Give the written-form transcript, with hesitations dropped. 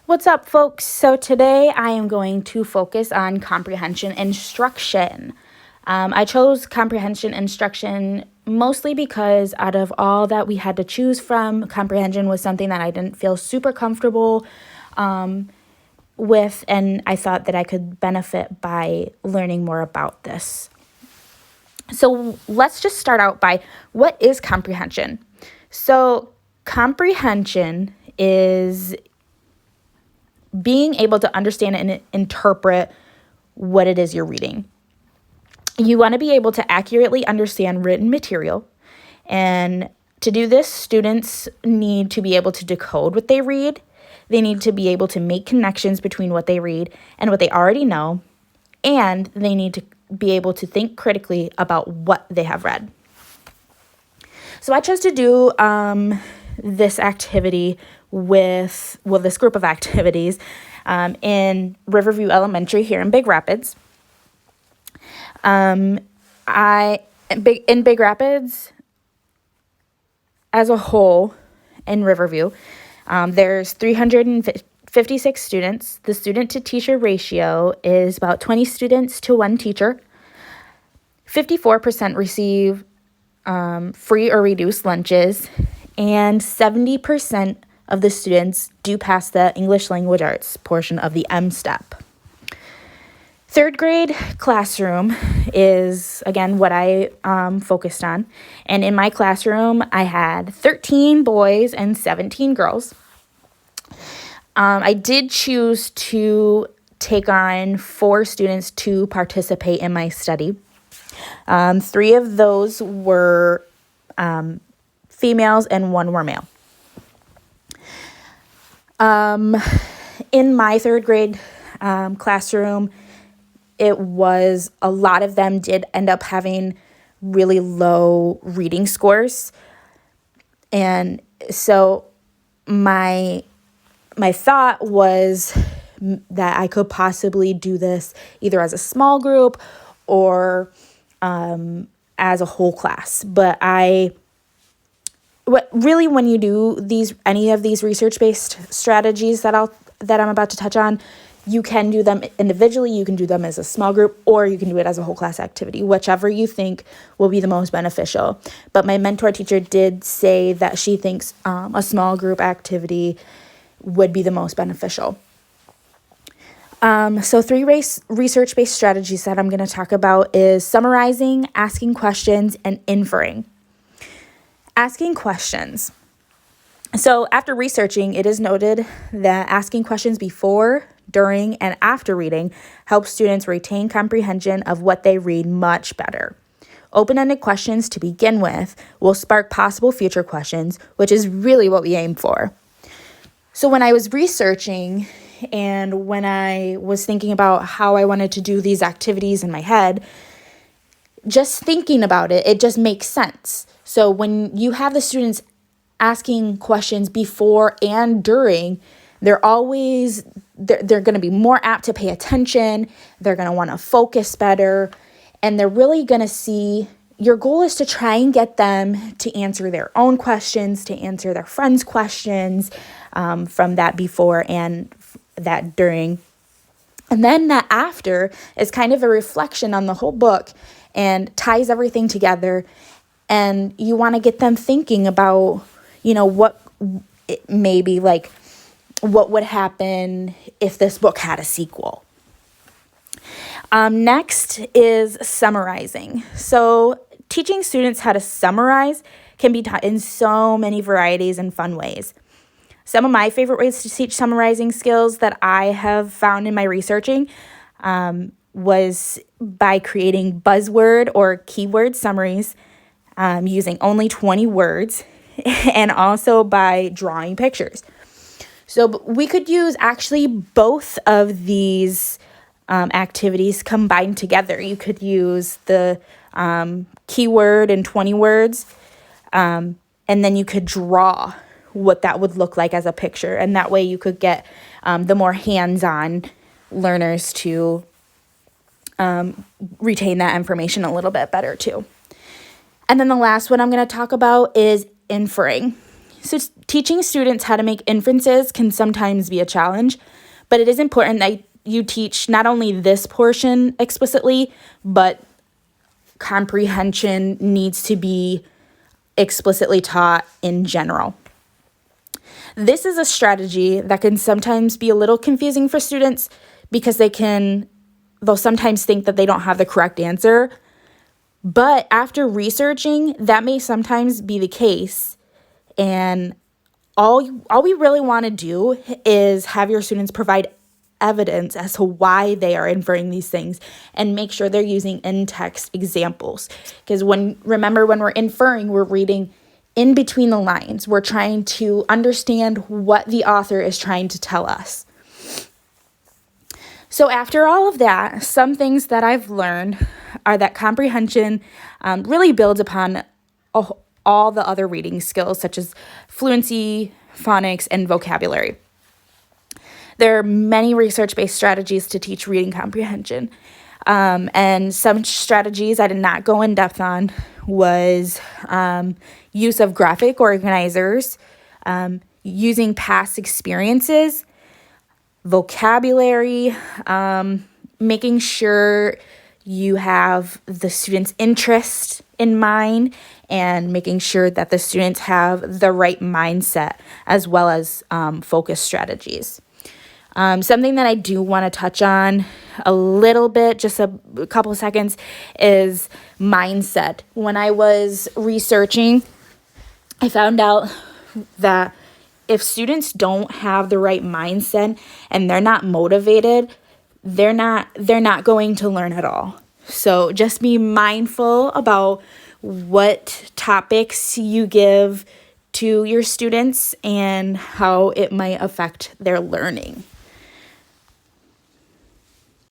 What's up, folks? So today I am going to focus on comprehension instruction. I chose comprehension instruction mostly because out of all that we had to choose from, comprehension was something that I didn't feel super comfortable with, and I thought that I could benefit by learning more about this. So let's just start out by what is comprehension? So comprehension is being able to understand and interpret what it is you're reading. You want to be able to accurately understand written material. And to do this, students need to be able to decode what they read. They need to be able to make connections between what they read and what they already know. And they need to be able to think critically about what they have read. So I chose to do this activity this group of activities in Riverview Elementary here in Big Rapids. In Big Rapids as a whole in Riverview, there's 356 students. The student-to-teacher ratio is about 20 students to 1 teacher. 54% receive free or reduced lunches, and 70% of the students do pass the English Language Arts portion of the M-STEP. Third grade classroom is, again, what I focused on. And in my classroom, I had 13 boys and 17 girls. I did choose to take on 4 students to participate in my study. 3 of those were females and 1 were male. In my third grade classroom, it was a lot of them did end up having really low reading scores. And so my thought was that I could possibly do this either as a small group or as a whole class. But when you do any of these research-based strategies that I'm about to touch on, you can do them individually, you can do them as a small group, or you can do it as a whole class activity, whichever you think will be the most beneficial. But my mentor teacher did say that she thinks a small group activity would be the most beneficial. So 3 research-based strategies that I'm going to talk about is summarizing, asking questions, and inferring. Asking questions. So after researching, it is noted that asking questions before, during, and after reading helps students retain comprehension of what they read much better. Open-ended questions to begin with will spark possible future questions, which is really what we aim for. So when I was researching and when I was thinking about how I wanted to do these activities in my head, just thinking about it, it just makes sense. So when you have the students asking questions before and during, they're going to be more apt to pay attention. They're going to want to focus better. And they're really going to see, your goal is to try and get them to answer their own questions, to answer their friends' questions from that before and that during. And then that after is kind of a reflection on the whole book and ties everything together. And you want to get them thinking about, what would happen if this book had a sequel. Next is summarizing. So teaching students how to summarize can be taught in so many varieties and fun ways. Some of my favorite ways to teach summarizing skills that I have found in my researching was by creating buzzword or keyword summaries using only 20 words and also by drawing pictures. So we could use actually both of these activities combined together. You could use the keyword and 20 words, and then you could draw what that would look like as a picture. And that way you could get the more hands-on learners to retain that information a little bit better too. And then the last one I'm going to talk about is inferring. So teaching students how to make inferences can sometimes be a challenge, but it is important that you teach not only this portion explicitly, but comprehension needs to be explicitly taught in general. This is a strategy that can sometimes be a little confusing for students because they'll sometimes think that they don't have the correct answer. But after researching, that may sometimes be the case. And all we really want to do is have your students provide evidence as to why they are inferring these things and make sure they're using in-text examples. Because remember, when we're inferring, we're reading in between the lines. We're trying to understand what the author is trying to tell us. So after all of that, some things that I've learned are that comprehension really builds upon all the other reading skills, such as fluency, phonics, and vocabulary. There are many research-based strategies to teach reading comprehension. And some strategies I did not go in depth on was use of graphic organizers, using past experiences, vocabulary, making sure you have the student's interest in mind, and making sure that the students have the right mindset, as well as focus strategies. Something that I do want to touch on a little bit, just a couple of seconds, is mindset. When I was researching, I found out that if students don't have the right mindset and they're not motivated, they're not going to learn at all. So just be mindful about what topics you give to your students and how it might affect their learning.